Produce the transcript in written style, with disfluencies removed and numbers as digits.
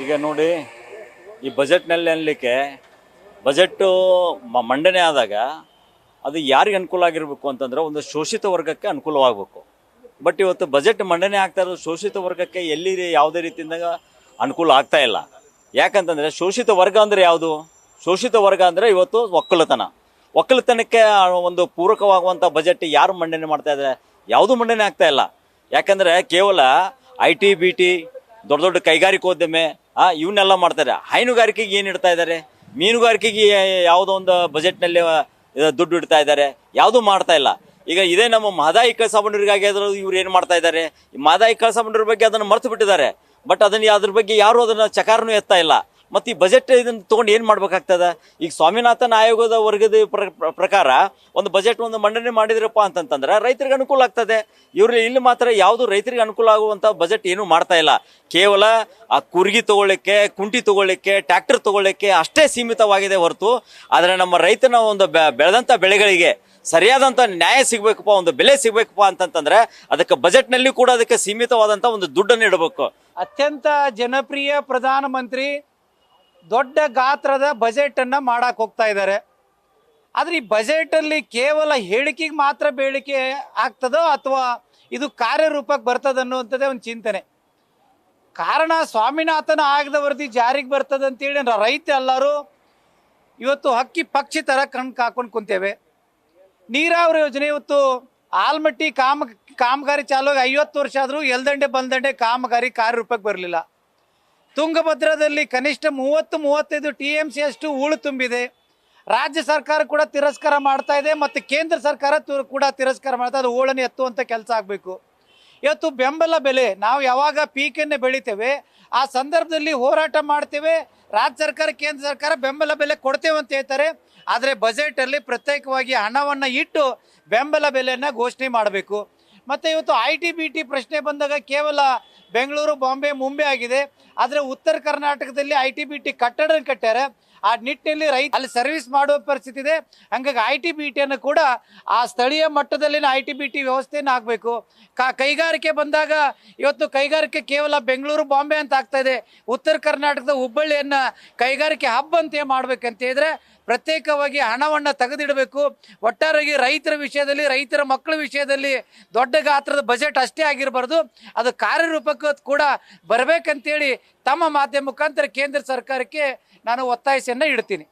ಈಗ ನೋಡಿ, ಈ ಬಜೆಟ್ನಲ್ಲಿ ಅನ್ಲಿಕ್ಕೆ ಬಜೆಟ್ಟು ಮಂಡನೆ ಆದಾಗ ಅದು ಯಾರಿಗೆ ಅನುಕೂಲ ಆಗಿರಬೇಕು ಅಂತಂದ್ರೆ ಒಂದು ಶೋಷಿತ ವರ್ಗಕ್ಕೆ ಅನುಕೂಲವಾಗಬೇಕು. ಬಟ್ ಇವತ್ತು ಬಜೆಟ್ ಮಂಡನೆ ಆಗ್ತಾ ಇರೋದು ಶೋಷಿತ ವರ್ಗಕ್ಕೆ ಎಲ್ಲಿ ಯಾವುದೇ ರೀತಿಯಿಂದ ಅನುಕೂಲ ಆಗ್ತಾ ಇಲ್ಲ. ಯಾಕಂತಂದರೆ ಶೋಷಿತ ವರ್ಗ ಅಂದರೆ ಯಾವುದು? ಶೋಷಿತ ವರ್ಗ ಅಂದರೆ ಇವತ್ತು ಒಕ್ಕಲತನಕ್ಕೆ ಒಂದು ಪೂರಕವಾಗುವಂಥ ಬಜೆಟ್ ಯಾರು ಮಂಡನೆ ಮಾಡ್ತಾ ಇದ್ದಾರೆ? ಯಾವುದೂ ಮಂಡನೆ ಆಗ್ತಾ ಇಲ್ಲ. ಯಾಕಂದರೆ ಕೇವಲ IT BT ದೊಡ್ಡ ದೊಡ್ಡ ಕೈಗಾರಿಕೋದ್ಯಮೆ ಇವನ್ನೆಲ್ಲ ಮಾಡ್ತಾರೆ. ಹೈನುಗಾರಿಕೆಗೆ ಏನು ಇಡ್ತಾ ಇದ್ದಾರೆ? ಮೀನುಗಾರಿಕೆಗೆ ಯಾವುದೋ ಒಂದು ಬಜೆಟ್ನಲ್ಲಿ ದುಡ್ಡು ಇಡ್ತಾ ಇದ್ದಾರೆ, ಯಾವುದೂ ಮಾಡ್ತಾ ಇಲ್ಲ. ಈಗ ಇದೇ ನಮ್ಮ ಮಹದಾಯಿ ಕಳಸಾಬಂಡೂರಿಗಾಗಿ ಆದರೂ ಇವ್ರು ಏನು ಮಾಡ್ತಾ ಇದ್ದಾರೆ? ಮಹದಾಯಿ ಕಳಸಾಬಂಡೂರಿ ಬಗ್ಗೆ ಅದನ್ನು ಮರೆತು ಬಿಟ್ಟಿದ್ದಾರೆ. ಬಟ್ ಅದನ್ನು ಅದ್ರ ಬಗ್ಗೆ ಯಾರು ಅದನ್ನು ಚಕಾರನೂ ಎತ್ತಾ ಇಲ್ಲ. ಮತ್ತು ಈ ಬಜೆಟ್ ಇದನ್ನು ತೊಗೊಂಡು ಏನು ಮಾಡ್ಬೇಕಾಗ್ತದೆ? ಈಗ ಸ್ವಾಮಿನಾಥನ್ ಆಯೋಗದ ವರ್ಗದ ಪ್ರಕಾರ ಒಂದು ಬಜೆಟ್ ಒಂದು ಮಂಡನೆ ಮಾಡಿದ್ರಪ್ಪ ಅಂತಂತಂದ್ರೆ ರೈತರಿಗೆ ಅನುಕೂಲ ಆಗ್ತದೆ. ಇವರು ಇಲ್ಲಿ ಮಾತ್ರ ಯಾವುದು ರೈತರಿಗೆ ಅನುಕೂಲ ಆಗುವಂಥ ಬಜೆಟ್ ಏನೂ ಮಾಡ್ತಾ ಇಲ್ಲ. ಕೇವಲ ಆ ಕುರ್ಗಿ ತೊಗೊಳ್ಳಿಕ್ಕೆ, ಕುಂಟಿ ತೊಗೊಳ್ಳಿಕ್ಕೆ, ಟ್ರ್ಯಾಕ್ಟರ್ ತೊಗೊಳ್ಳಿಕ್ಕೆ ಅಷ್ಟೇ ಸೀಮಿತವಾಗಿದೆ ಹೊರತು ಆದರೆ ನಮ್ಮ ರೈತನ ಒಂದು ಬೆಳೆದಂಥ ಬೆಳೆಗಳಿಗೆ ಸರಿಯಾದಂಥ ನ್ಯಾಯ ಸಿಗಬೇಕಪ್ಪ, ಒಂದು ಬೆಲೆ ಸಿಗಬೇಕಪ್ಪ ಅಂತಂತಂದ್ರೆ ಅದಕ್ಕೆ ಬಜೆಟ್ನಲ್ಲಿ ಕೂಡ ಅದಕ್ಕೆ ಸೀಮಿತವಾದಂಥ ಒಂದು ದುಡ್ಡನ್ನು ಇಡಬೇಕು. ಅತ್ಯಂತ ಜನಪ್ರಿಯ ಪ್ರಧಾನಮಂತ್ರಿ ದೊಡ್ಡ ಗಾತ್ರದ ಬಜೆಟನ್ನು ಮಾಡಕ್ಕೆ ಹೋಗ್ತಾ ಇದ್ದಾರೆ. ಆದರೆ ಈ ಬಜೆಟಲ್ಲಿ ಕೇವಲ ಹೇಳಿಕೆಗೆ ಮಾತ್ರ ಬೇಡಿಕೆ ಆಗ್ತದೋ ಅಥವಾ ಇದು ಕಾರ್ಯರೂಪಕ್ಕೆ ಬರ್ತದೆ ಅನ್ನುವಂಥದ್ದೇ ಒಂದು ಚಿಂತನೆ. ಕಾರಣ ಸ್ವಾಮಿನಾಥನ್ ಆಯೋಗದ ವರದಿ ಜಾರಿಗೆ ಬರ್ತದೆ ಅಂತೇಳಿ ರೈತ ಎಲ್ಲರೂ ಇವತ್ತು ಹಕ್ಕಿ ಪಕ್ಷಿ ಥರ ಕಣ್ ಹಾಕೊಂಡು ಕುಂತೇವೆ. ನೀರಾವರಿ ಯೋಜನೆ ಇವತ್ತು ಆಲ್ಮಟ್ಟಿ ಕಾಮಗಾರಿ ಚಾಲುವಾಗಿ 50 ವರ್ಷ ಆದರೂ ಎಲ್ದಂಡೆ ಬಲ್ದಂಡೆ ಕಾಮಗಾರಿ ಕಾರ್ಯರೂಪಕ್ಕೆ ಬರಲಿಲ್ಲ. ತುಂಗಭದ್ರಾದಲ್ಲಿ ಕನಿಷ್ಠ 30-35 TMC ಅಷ್ಟು ಹೂಳು ತುಂಬಿದೆ. ರಾಜ್ಯ ಸರ್ಕಾರ ಕೂಡ ತಿರಸ್ಕಾರ ಮಾಡ್ತಾ ಇದೆ ಮತ್ತು ಕೇಂದ್ರ ಸರ್ಕಾರ ಕೂಡ ತಿರಸ್ಕಾರ ಮಾಡ್ತಾ ಇದೆ. ಹೂಳನ್ನು ಎತ್ತುವಂಥ ಕೆಲಸ ಆಗಬೇಕು. ಇವತ್ತು ಬೆಂಬಲ ಬೆಲೆ ನಾವು ಯಾವಾಗ ಪೀಕನ್ನೇ ಬೆಳಿತೇವೆ ಆ ಸಂದರ್ಭದಲ್ಲಿ ಹೋರಾಟ ಮಾಡ್ತೇವೆ. ರಾಜ್ಯ ಸರ್ಕಾರ ಕೇಂದ್ರ ಸರ್ಕಾರ ಬೆಂಬಲ ಬೆಲೆ ಕೊಡ್ತೇವೆ ಅಂತ ಹೇಳ್ತಾರೆ. ಆದರೆ ಬಜೆಟಲ್ಲಿ ಪ್ರತ್ಯೇಕವಾಗಿ ಹಣವನ್ನು ಇಟ್ಟು ಬೆಂಬಲ ಬೆಲೆಯನ್ನು ಘೋಷಣೆ ಮಾಡಬೇಕು. ಮತ್ತು ಇವತ್ತು IT BT ಪ್ರಶ್ನೆ ಬಂದಾಗ ಕೇವಲ ಬೆಂಗಳೂರು, ಬಾಂಬೆ, ಮುಂಬೈ ಆಗಿದೆ. ಆದರೆ ಉತ್ತರ ಕರ್ನಾಟಕದಲ್ಲಿ IT BT ಕಟ್ಟಡ ಕಟ್ಟ್ಯಾರೆ. ಆ ನಿಟ್ಟಿನಲ್ಲಿ ಅಲ್ಲಿ ಸರ್ವಿಸ್ ಮಾಡುವ ಪರಿಸ್ಥಿತಿ ಇದೆ. ಹಾಗಾಗಿ IT BTಯನ್ನು ಕೂಡ ಆ ಸ್ಥಳೀಯ ಮಟ್ಟದಲ್ಲಿನ IT BT ವ್ಯವಸ್ಥೆಯನ್ನು ಆಗಬೇಕು. ಕೈಗಾರಿಕೆ ಬಂದಾಗ ಇವತ್ತು ಕೈಗಾರಿಕೆ ಕೇವಲ ಬೆಂಗಳೂರು, ಬಾಂಬೆ ಅಂತ ಆಗ್ತಾ ಇದೆ. ಉತ್ತರ ಕರ್ನಾಟಕದ ಹುಬ್ಬಳ್ಳಿಯನ್ನು ಕೈಗಾರಿಕೆ ಹಬ್ ಅಂತ ಮಾಡ್ಬೇಕಂತ ಹೇಳಿದ್ರೆ ಪ್ರತ್ಯೇಕವಾಗಿ ಹಣವನ್ನು ತೆಗೆದಿಡಬೇಕು. ಒಟ್ಟಾರೆಯಾಗಿ ರೈತರ ವಿಷಯದಲ್ಲಿ, ರೈತರ ಮಕ್ಕಳ ವಿಷಯದಲ್ಲಿ ದೊಡ್ಡ ಗಾತ್ರದ ಬಜೆಟ್ ಅಷ್ಟೇ ಆಗಿರಬಾರ್ದು, ಅದು ಕಾರ್ಯರೂಪಕ್ಕೆ ಕೂಡ ಬರಬೇಕಂತೇಳಿ ತಮ್ಮ ಮಾಧ್ಯಮ ಮುಖಾಂತರ ಕೇಂದ್ರ ಸರ್ಕಾರಕ್ಕೆ ನಾನು ಒತ್ತಾಯಿಸಿಯನ್ನು ಇಡ್ತೀನಿ.